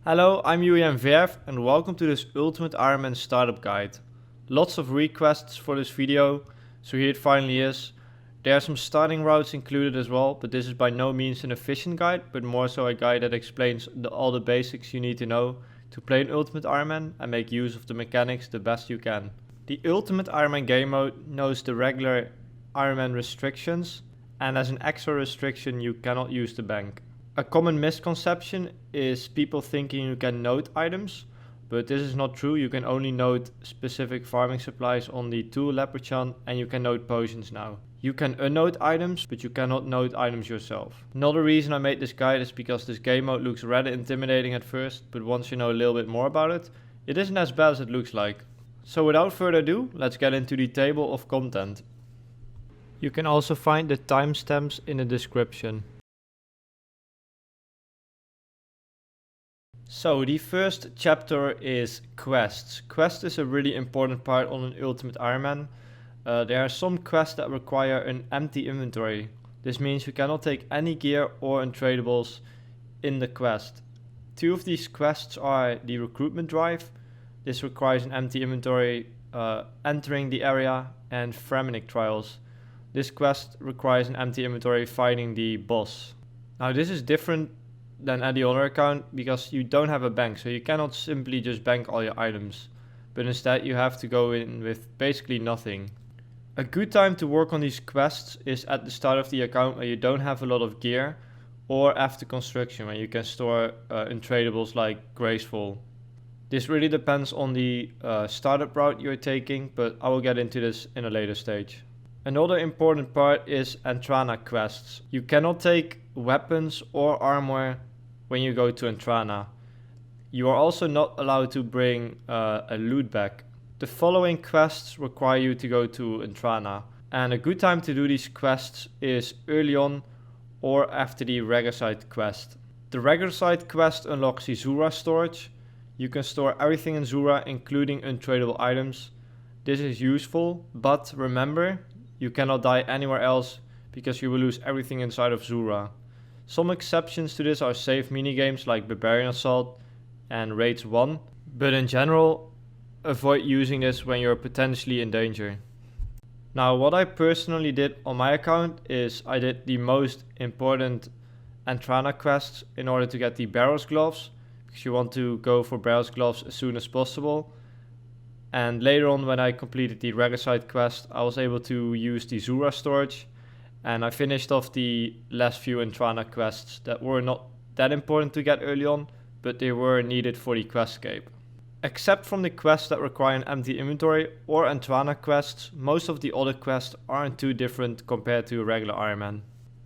Hello, I'm Verf and welcome to this Ultimate Ironman startup guide. Lots of requests for this video, so here it finally is. There are some starting routes included as well, but this is by no means an efficient guide, but more so a guide that explains all the basics you need to know to play an Ultimate Ironman and make use of the mechanics the best you can. The Ultimate Ironman game mode knows the regular Ironman restrictions, and as an extra restriction you cannot use the bank. A common misconception is people thinking you can note items, but this is not true. You can only note specific farming supplies on the tool Leprechaun, and you can note potions now. You can unnote items, but you cannot note items yourself. Another reason I made this guide is because this game mode looks rather intimidating at first, but once you know a little bit more about it, it isn't as bad as it looks like. So without further ado, let's get into the table of content. You can also find the timestamps in the description. So the first chapter is quests. Quest is a really important part on an Ultimate Ironman. There are some quests that require an empty inventory. This means you cannot take any gear or untradables in the quest. Two of these quests are the recruitment drive. This requires an empty inventory entering the area, and Fremennik Trials. This quest requires an empty inventory fighting the boss. Now this is different than any other account because you don't have a bank, so you cannot simply just bank all your items, but instead you have to go in with basically nothing. A good time to work on these quests is at the start of the account where you don't have a lot of gear, or after construction when you can store untradables like graceful. This really depends on the startup route you're taking, but I will get into this in a later stage. Another important part is Entrana quests. You cannot take weapons or armor when you go to Entrana. You are also not allowed to bring a loot bag. The following quests require you to go to Entrana, and a good time to do these quests is early on or after the Regicide quest. The Regicide quest unlocks the Zulrah storage. You can store everything in Zulrah, including untradable items. This is useful, but remember, you cannot die anywhere else because you will lose everything inside of Zulrah. Some exceptions to this are safe minigames like Barbarian Assault and Raids 1, but in general, avoid using this when you're potentially in danger. Now, what I personally did on my account is I did the most important Entrana quests in order to get the Barrels Gloves, because you want to go for Barrels Gloves as soon as possible. And later on, when I completed the Regicide quest, I was able to use the Zulrah storage, and I finished off the last few Entrana quests that were not that important to get early on, but they were needed for the Questscape. Except from the quests that require an empty inventory or Entrana quests, most of the other quests aren't too different compared to a regular Ironman.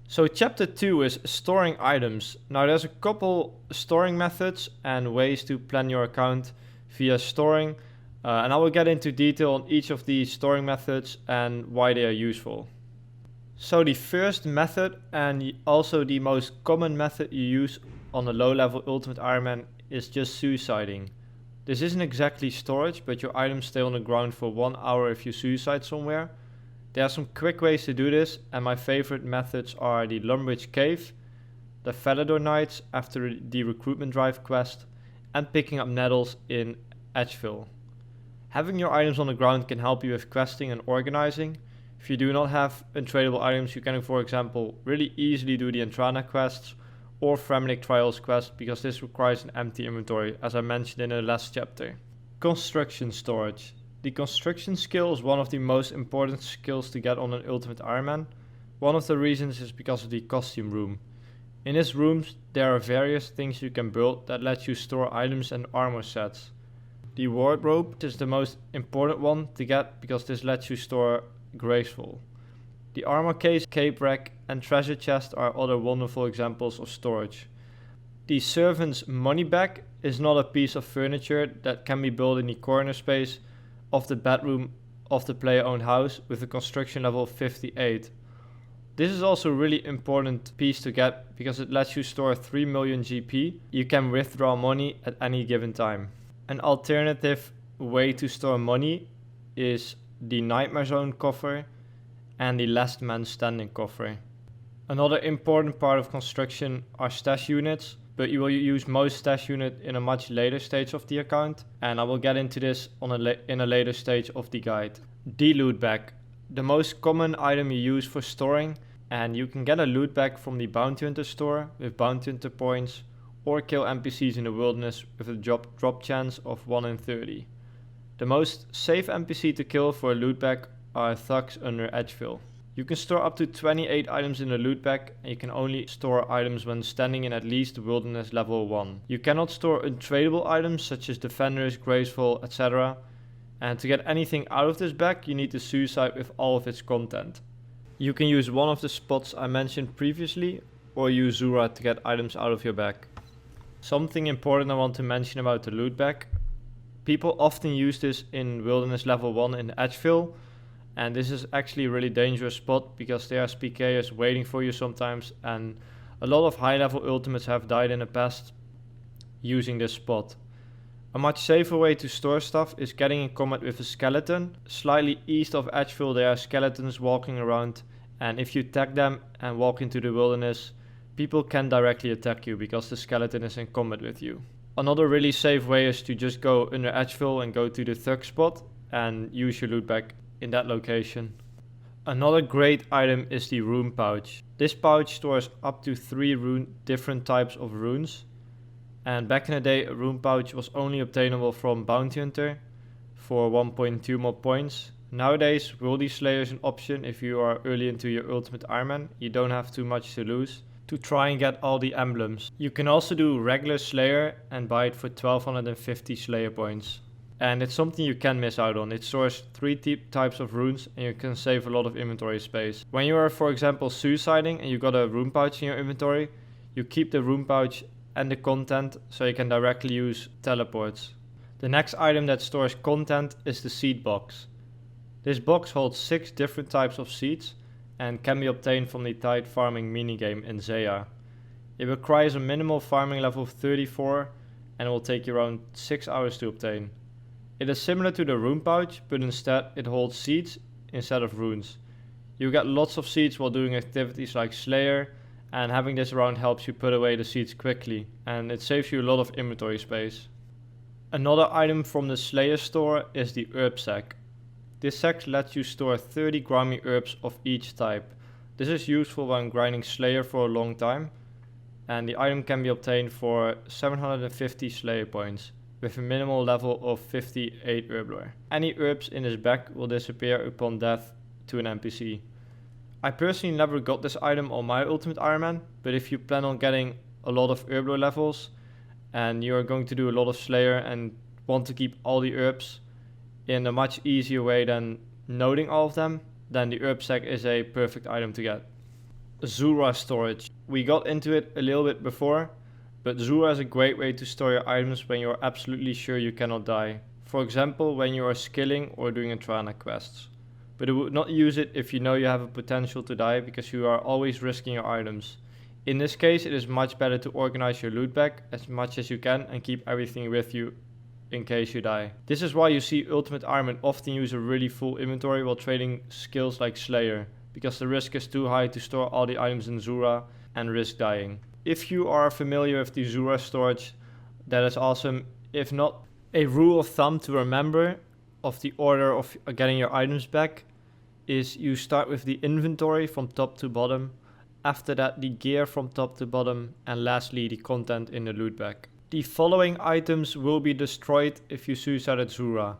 So chapter 2 is storing items. Now there's a couple storing methods and ways to plan your account via storing, and I will get into detail on each of these storing methods and why they are useful. So the first method, and also the most common method you use on a low level Ultimate Ironman, is just suiciding. This isn't exactly storage, but your items stay on the ground for 1 hour if you suicide somewhere. There are some quick ways to do this, and my favorite methods are the Lumbridge Cave, the Felidor Nights after the Recruitment Drive quest, and picking up nettles in Edgeville. Having your items on the ground can help you with questing and organizing. If you do not have untradable items, you can, for example, really easily do the Entrana quests or Fremennik Trials quest, because this requires an empty inventory, as I mentioned in the last chapter. Construction storage. The construction skill is one of the most important skills to get on an Ultimate Ironman. One of the reasons is because of the costume room. In this room there are various things you can build that let you store items and armor sets. The wardrobe is the most important one to get because this lets you store graceful. The armor case, cape rack and treasure chest are other wonderful examples of storage. The servant's money bag is not a piece of furniture that can be built in the corner space of the bedroom of the player owned house with a construction level of 58. This is also a really important piece to get because it lets you store 3 million GP. You can withdraw money at any given time. An alternative way to store money is the Nightmare Zone coffer and the Last Man Standing coffer. Another important part of construction are stash units. but you will use most stash unit in a much later stage of the account, and I will get into this in a later stage of the guide. The loot bag, the most common item you use for storing, and you can get a loot bag from the bounty hunter store with bounty hunter points, or kill NPCs in the wilderness with a drop chance of 1 in 30. The most safe NPC to kill for a loot bag are thugs under Edgefill. You can store up to 28 items in the loot bag, and you can only store items when standing in at least wilderness level 1. You cannot store untradeable items such as defenders, graceful, etc. And to get anything out of this bag, you need to suicide with all of its content. You can use one of the spots I mentioned previously, or use Zulrah to get items out of your bag. Something important I want to mention about the loot bag. People often use this in wilderness level 1 in Edgefill, and this is actually a really dangerous spot because there are PKers waiting for you sometimes, and a lot of high level ultimates have died in the past using this spot. A much safer way to store stuff is getting in combat with a skeleton. Slightly east of Edgefill there are skeletons walking around, and if you tag them and walk into the wilderness, people can directly attack you because the skeleton is in combat with you. Another really safe way is to just go under Edgefill and go to the thug spot and use your loot bag in that location. Another great item is the rune pouch. This pouch stores up to 3 different types of runes, and back in the day a rune pouch was only obtainable from Bounty Hunter for 1.2 more points. Nowadays Worldy Slayer is an option if you are early into your Ultimate Ironman. You don't have too much to lose to try and get all the emblems. You can also do regular Slayer and buy it for 1250 Slayer points. And it's something you can miss out on. It stores 3 types of runes and you can save a lot of inventory space. When you are, for example, suiciding and you got a rune pouch in your inventory, you keep the rune pouch and the content so you can directly use teleports. The next item that stores content is the seed box. This box holds 6 different types of seeds and can be obtained from the tide farming minigame in Zeya. It requires a minimal farming level of 34 and it will take you around 6 hours to obtain. It is similar to the rune pouch, but instead it holds seeds instead of runes. You get lots of seeds while doing activities like Slayer, and having this around helps you put away the seeds quickly, and it saves you a lot of inventory space. Another item from the Slayer store is the herb sack. This sack lets you store 30 grimy herbs of each type. This is useful when grinding Slayer for a long time, and the item can be obtained for 750 Slayer points, with a minimal level of 58 herb lore. Any herbs in this bag will disappear upon death to an NPC. I personally never got this item on my Ultimate Ironman, but if you plan on getting a lot of herb lore levels and you are going to do a lot of Slayer and want to keep all the herbs in a much easier way than noting all of them, then the herb sack is a perfect item to get. Zulrah storage. We got into it a little bit before, but Zulrah is a great way to store your items when you are absolutely sure you cannot die. For example, when you are skilling or doing Entrana quests. But I would not use it if you know you have a potential to die because you are always risking your items. In this case, it is much better to organize your loot bag as much as you can and keep everything with you in case you die. This is why you see Ultimate Ironman often use a really full inventory while trading skills like Slayer, because the risk is too high to store all the items in Zulrah and risk dying. If you are familiar with the Zulrah storage, that is awesome. If not, a rule of thumb to remember of the order of getting your items back is you start with the inventory from top to bottom, after that the gear from top to bottom, and lastly the content in the loot bag. The following items will be destroyed if you suicide at Zulrah: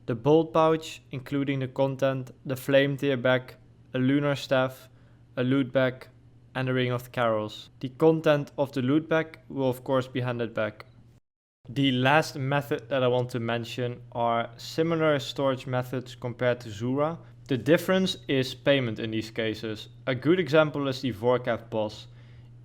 the bolt pouch, including the content, the flame tear bag, a lunar staff, a loot bag, and the ring of the carols. The content of the loot bag will of course be handed back. The last method that I want to mention are similar storage methods compared to Zulrah. The difference is payment in these cases. A good example is the Vorkath boss.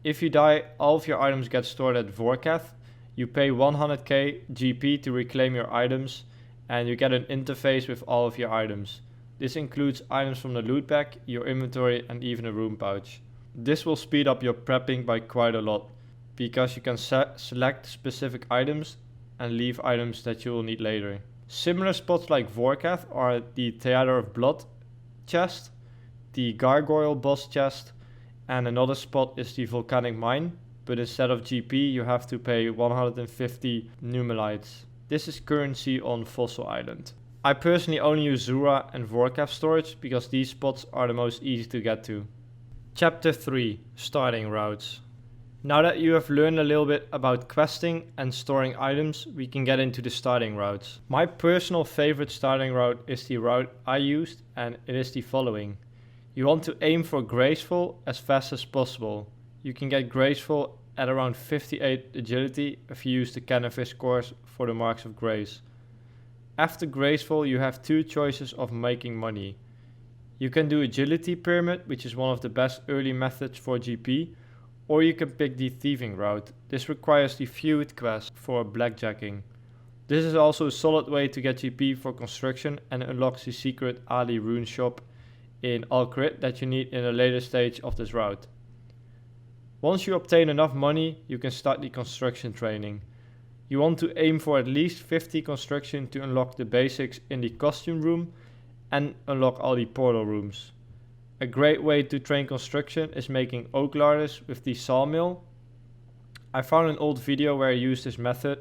If you die, all of your items get stored at Vorkath. You pay 100k GP to reclaim your items, and you get an interface with all of your items. This includes items from the loot bag, your inventory, and even a rune pouch. This will speed up your prepping by quite a lot, because you can select specific items and leave items that you will need later. Similar spots like Vorkath are the Theater of Blood chest, the Gargoyle boss chest, and another spot is the Volcanic Mine. but instead of GP you have to pay 150 numelites. This is currency on Fossil Island. I personally only use Zulrah and Vorkav storage because these spots are the most easy to get to. Chapter 3. Starting routes. Now that you have learned a little bit about questing and storing items, we can get into the starting routes. My personal favorite starting route is the route I used, and it is the following. You want to aim for Graceful as fast as possible. You can get Graceful at around 58 agility if you use the Canonfish course for the Marks of Grace. After Graceful you have two choices of making money. You can do Agility Pyramid, which is one of the best early methods for GP, or you can pick the Thieving route. This requires the Feud quest for blackjacking. This is also a solid way to get GP for construction and unlocks the secret Ali rune shop in Al-Kharid that you need in a later stage of this route. Once you obtain enough money, you can start the construction training. You want to aim for at least 50 construction to unlock the basics in the costume room and unlock all the portal rooms. A great way to train construction is making oak ladders with the sawmill. I found an old video where I used this method.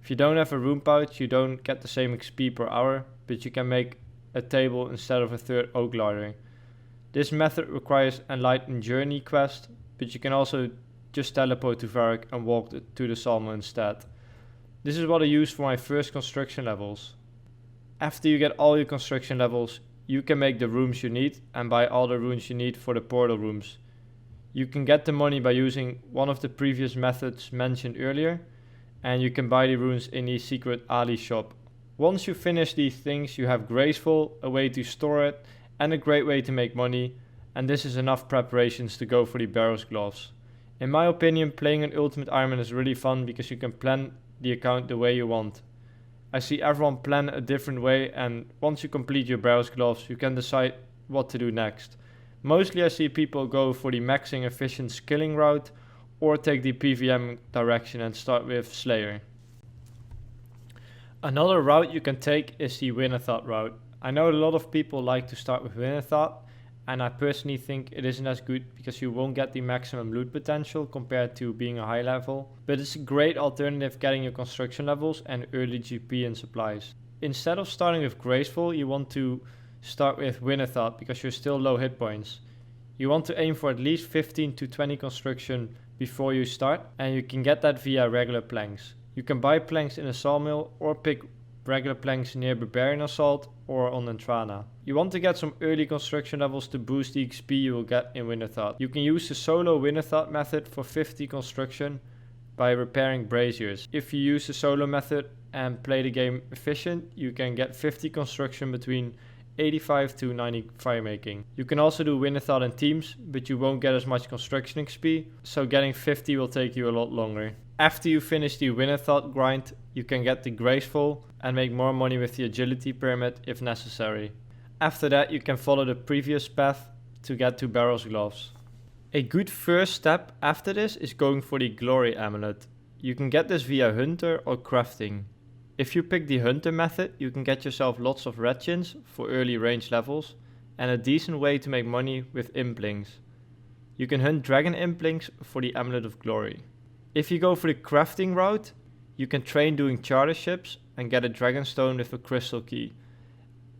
If you don't have a room pouch, you don't get the same XP per hour, but you can make a table instead of a third oak ladder. This method requires Enlightened Journey quest, but you can also just teleport to Varrock and walk to the sawmill instead. This is what I used for my first construction levels. After you get all your construction levels, you can make the rooms you need and buy all the runes you need for the portal rooms. You can get the money by using one of the previous methods mentioned earlier, and you can buy the runes in the secret Ali shop. Once you finish these things, you have Graceful, a way to store it, and a great way to make money, and this is enough preparations to go for the Barrow's gloves. In my opinion, playing an Ultimate Ironman is really fun because you can plan the account the way you want. I see everyone plan a different way, and once you complete your Barrow's gloves you can decide what to do next. Mostly I see people go for the maxing efficient skilling route or take the PVM direction and start with Slayer. Another route you can take is the Winnerthought route. I know a lot of people like to start with Winnerthought, and I personally think it isn't as good because you won't get the maximum loot potential compared to being a high level, but it's a great alternative getting your construction levels and early GP and supplies. Instead of starting with Graceful, you want to start with Winnerthought because you're still low hit points. You want to aim for at least 15 to 20 construction before you start, and you can get that via regular planks. You can buy planks in a sawmill or pick regular planks near Barbarian Assault or on Entrana. You want to get some early construction levels to boost the XP you will get in Winnerthought. You can use the solo Winnerthought method for 50 construction by repairing braziers. If you use the solo method and play the game efficient, you can get 50 construction between 85 to 90 firemaking. You can also do Winnerthought in teams, but you won't get as much construction XP, so getting 50 will take you a lot longer. After you finish the Winnerthought grind, you can get the Graceful and make more money with the Agility Pyramid if necessary. After that you can follow the previous path to get to Barrow's gloves. A good first step after this is going for the Glory Amulet. You can get this via Hunter or crafting. If you pick the Hunter method, you can get yourself lots of red chins for early range levels and a decent way to make money with implings. You can hunt dragon implings for the Amulet of Glory. If you go for the crafting route, you can train doing charter ships and get a dragonstone with a crystal key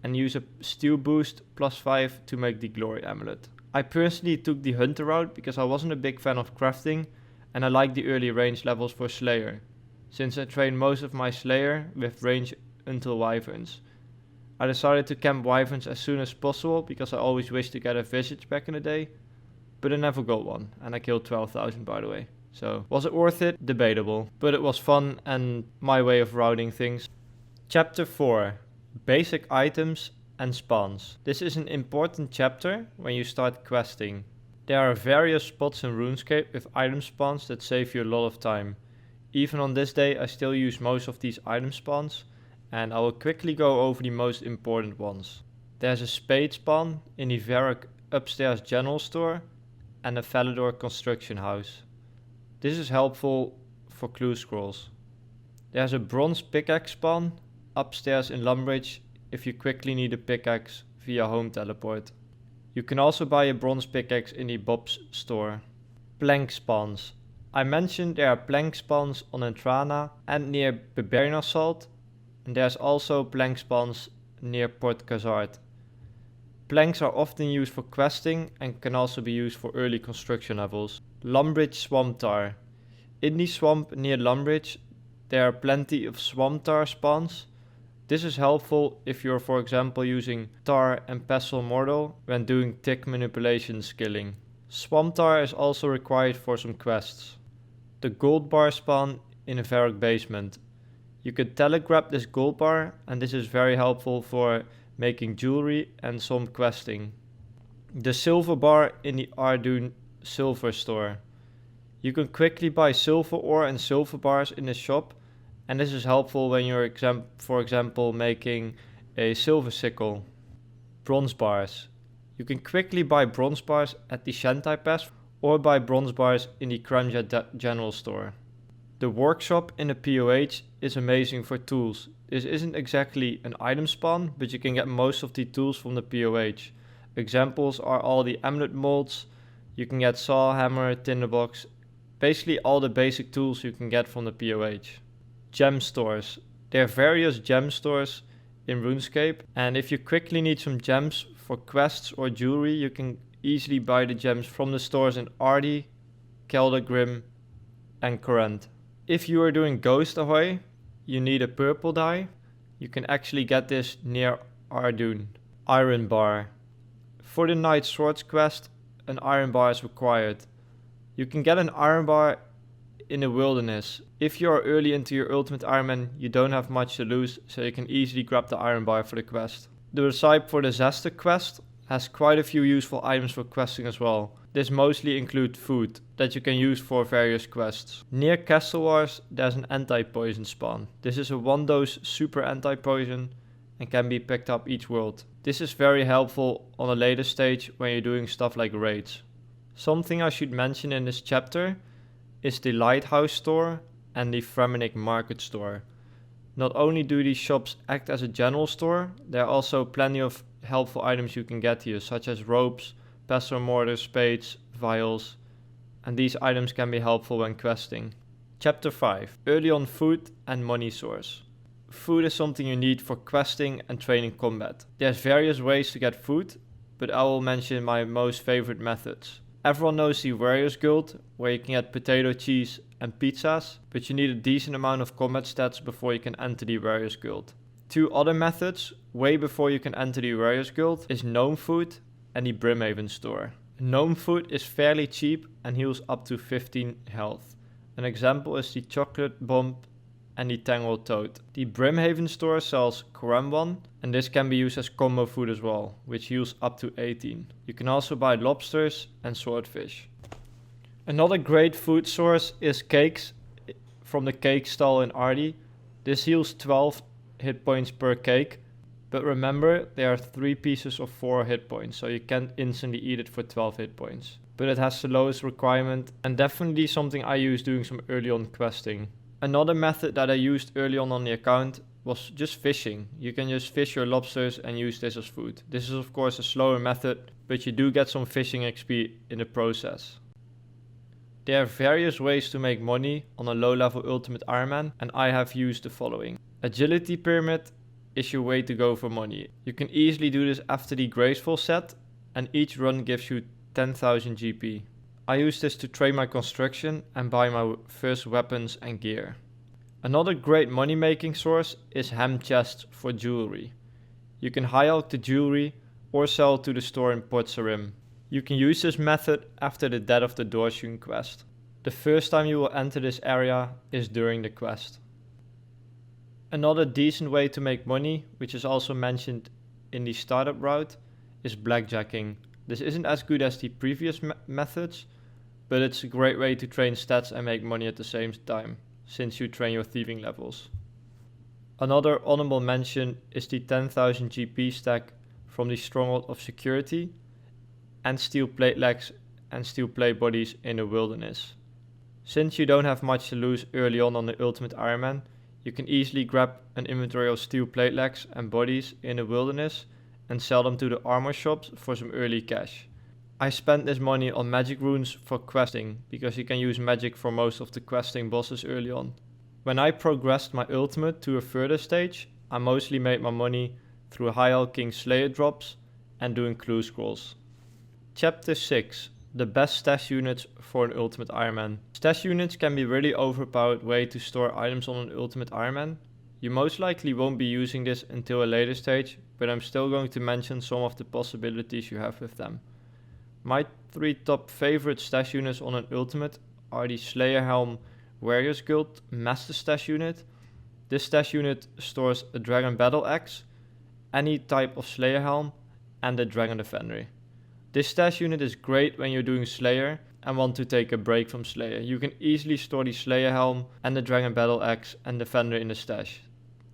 and use a steel boost +5 to make the Glory Amulet. I personally took the Hunter route because I wasn't a big fan of crafting and I like the early range levels for Slayer, since I trained most of my Slayer with range until Wyverns. I decided to camp Wyverns as soon as possible because I always wished to get a Visage back in the day, but I never got one, and I killed 12,000 by the way. So, was it worth it? Debatable, but it was fun and my way of routing things. Chapter 4. Basic items and spawns. This is an important chapter when you start questing. There are various spots in Runescape with item spawns that save you a lot of time. Even on this day I still use most of these item spawns, and I will quickly go over the most important ones. There's a spade spawn in the Varrock upstairs general store and a Valador construction house. This is helpful for clue scrolls. There's a bronze pickaxe spawn upstairs in Lumbridge if you quickly need a pickaxe via home teleport. You can also buy a bronze pickaxe in the Bob's store. Plank spawns. I mentioned there are plank spawns on Entrana and near Barbarian Assault, and there's also plank spawns near Port Khazard. Planks are often used for questing and can also be used for early construction levels. Lumbridge Swamp Tar. In the swamp near Lumbridge there are plenty of swamp tar spawns. This is helpful if you're for example using tar and pestle mortar when doing tick manipulation skilling. Swamp tar is also required for some quests. The gold bar spawn in a Varrock basement. You can telegraph this gold bar and this is very helpful for making jewelry and some questing. The silver bar in the Ardun silver store. You can quickly buy silver ore and silver bars in the shop, and this is helpful when you're for example making a silver sickle. Bronze bars. You can quickly buy bronze bars at the Shantai Pass or buy bronze bars in the Kramja general store. The workshop in the POH is amazing for tools. This isn't exactly an item spawn, but you can get most of the tools from the POH. Examples are all the amulet molds, you can get saw, hammer, tinderbox, basically all the basic tools you can get from the POH. Gem stores. There are various gem stores in Runescape, and if you quickly need some gems for quests or jewelry, you can easily buy the gems from the stores in Ardi, Keldagrim and Corinth. If you are doing Ghost Ahoy, you need a purple dye. You can actually get this near Ardun. Iron bar. For the Knight Swords quest, an iron bar is required. You can get an iron bar in the wilderness. If you are early into your Ultimate Ironman, you don't have much to lose, so you can easily grab the iron bar for the quest. The recipe for the Zester quest has quite a few useful items for questing as well. This mostly include food that you can use for various quests. Near Castle Wars there's an anti-poison spawn. This is a 1-dose super anti-poison and can be picked up each world. This is very helpful on a later stage when you're doing stuff like raids. Something I should mention in this chapter is the Lighthouse store and the Fremennik Market store. Not only do these shops act as a general store, there are also plenty of helpful items you can get here, such as ropes, pestle mortar, spades, vials, and these items can be helpful when questing. Chapter 5. Early on food and money source. Food is something you need for questing and training combat. There's various ways to get food, but I will mention my most favorite methods. Everyone knows the Warriors Guild, where you can get potato, cheese and pizzas, but you need a decent amount of combat stats before you can enter the Warriors Guild. Two other methods, way before you can enter the Warriors Guild, is Gnome Food and the Brimhaven store. Gnome Food is fairly cheap and heals up to 15 health. An example is the Chocolate Bomb and the Tangled Toad. The Brimhaven store sells Koremwan, and this can be used as combo food as well, which heals up to 18. You can also buy lobsters and swordfish. Another great food source is cakes from the cake stall in Ardi. This heals 12 hit points per cake, but remember there are 3 pieces of 4 hit points, so you can't instantly eat it for 12 hit points. But it has the lowest requirement and definitely something I use doing some early on questing. Another method that I used early on the account was just fishing. You can just fish your lobsters and use this as food. This is of course a slower method, but you do get some fishing XP in the process. There are various ways to make money on a low level Ultimate Ironman, and I have used the following. Agility Pyramid is your way to go for money. You can easily do this after the Graceful set, and each run gives you 10,000 GP. I use this to train my construction and buy my first weapons and gear. Another great money making source is Hem Chests for jewelry. You can high out the jewelry or sell to the store in Port Sarim. You can use this method after the Dead of the Dorshun quest. The first time you will enter this area is during the quest. Another decent way to make money, which is also mentioned in the startup route, is blackjacking. This isn't as good as the previous methods, but it's a great way to train stats and make money at the same time, since you train your thieving levels. Another honorable mention is the 10,000 GP stack from the Stronghold of Security and steel plate legs and steel plate bodies in the wilderness. Since you don't have much to lose early on the Ultimate Ironman, you can easily grab an inventory of steel plate legs and bodies in the wilderness and sell them to the armor shops for some early cash. I spent this money on magic runes for questing, because you can use magic for most of the questing bosses early on. When I progressed my ultimate to a further stage, I mostly made my money through High Elf King Slayer drops and doing clue scrolls. Chapter 6. The best stash units for an ultimate Ironman. Stash units can be a really overpowered way to store items on an ultimate Ironman. You most likely won't be using this until a later stage, but I'm still going to mention some of the possibilities you have with them. My 3 top favorite stash units on an ultimate are the Slayer Helm Warriors Guild Master Stash unit. This stash unit stores a Dragon Battle Axe, any type of Slayer Helm, and a Dragon Defender. This stash unit is great when you're doing Slayer and want to take a break from Slayer. You can easily store the Slayer Helm and the Dragon Battle Axe and Defender in the stash.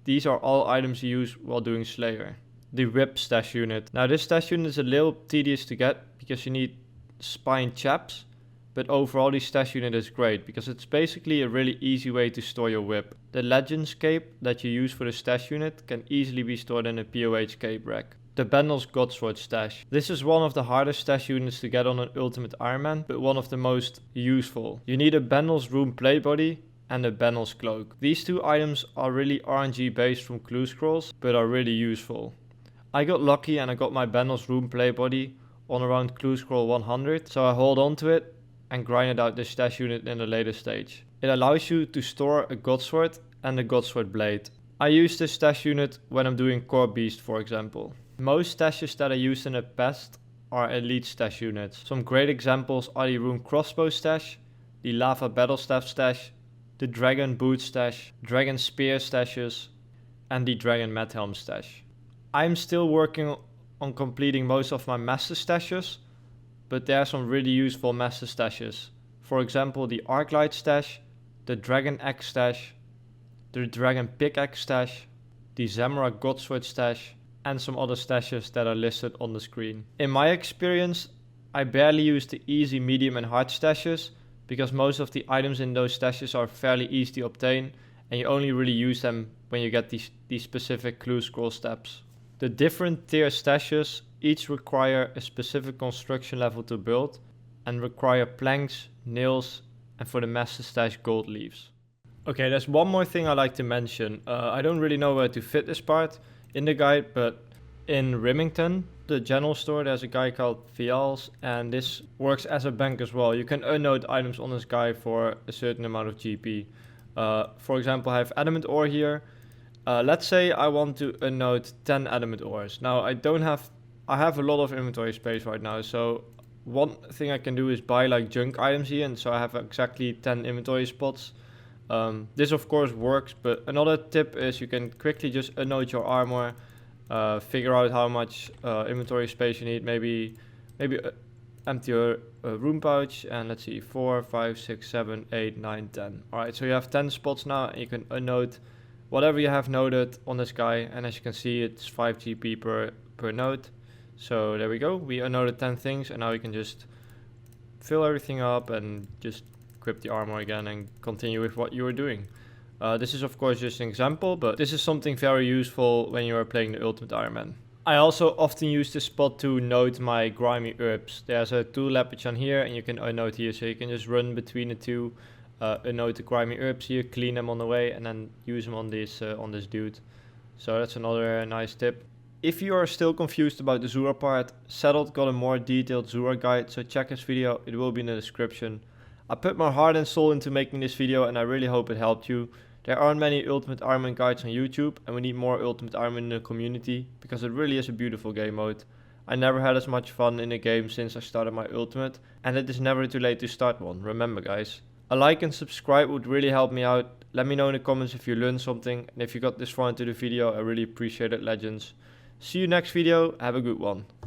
These are all items you use while doing Slayer. The Whip stash unit. Now this stash unit is a little tedious to get because you need spine chaps, but overall this stash unit is great because it's basically a really easy way to store your whip. The Legends cape that you use for the stash unit can easily be stored in a POH cape rack. The Bendel's Godsword stash. This is one of the hardest stash units to get on an ultimate Ironman, but one of the most useful. You need a Bendel's Rune plate body and a Bendel's cloak. These 2 items are really RNG based from clue scrolls, but are really useful. I got lucky and I got my Bendel's Rune plate body on around clue scroll 100, so I hold on to it and grinded out this stash unit in a later stage. It allows you to store a Godsword and a Godsword blade. I use this stash unit when I'm doing Core Beast, for example. Most stashes that I used in the past are elite stash units. Some great examples are the Rune Crossbow stash, the Lava Battle Staff stash, the Dragon Boot stash, Dragon Spear stashes, and the Dragon Mad Helm stash. I'm still working on completing most of my master stashes, but there are some really useful master stashes. For example, the Arclight stash, the Dragon Axe stash, the Dragon Pickaxe stash, the Zamora Godsword stash, and some other stashes that are listed on the screen. In my experience, I barely use the easy, medium and hard stashes because most of the items in those stashes are fairly easy to obtain and you only really use them when you get these specific clue scroll steps. The different tier stashes each require a specific construction level to build and require planks, nails, and for the master stash gold leaves. Okay, there's one more thing I like to mention. I don't really know where to fit this part in the guide, but in Remington, the general store, there's a guy called Fials, and this works as a bank as well. You can unload items on this guy for a certain amount of GP. For example, I have adamant ore here. Let's say I want to unload 10 adamant ores. Now I have a lot of inventory space right now, so one thing I can do is buy like junk items here, and so I have exactly 10 inventory spots. This of course works, but another tip is you can quickly just unload your armor, figure out how much inventory space you need, maybe empty your room pouch, and let's see, 4, 5, 6, 7, 8, 9, 10. Alright, so you have 10 spots now, and you can unload whatever you have noted on this guy, and as you can see, it's 5 GP per node. So there we go, we unloaded 10 things, and now we can just fill everything up and just equip the armor again and continue with what you were doing. This is of course just an example, but this is something very useful when you are playing the Ultimate Ironman. I also often use this spot to note my grimy herbs. There's a tool latch on here and you can unnote here, so you can just run between the two, unnote the grimy herbs here, clean them on the way, and then use them on this dude. So that's another nice tip. If you are still confused about the Zulrah part, Settled got a more detailed Zulrah guide, so check his video, it will be in the description. I put my heart and soul into making this video and I really hope it helped you. There aren't many Ultimate Ironman guides on YouTube and we need more Ultimate Ironman in the community because it really is a beautiful game mode. I never had as much fun in a game since I started my Ultimate, and it is never too late to start one, remember guys. A like and subscribe would really help me out. Let me know in the comments if you learned something, and if you got this far into the video I really appreciate it, legends. See you next video, have a good one.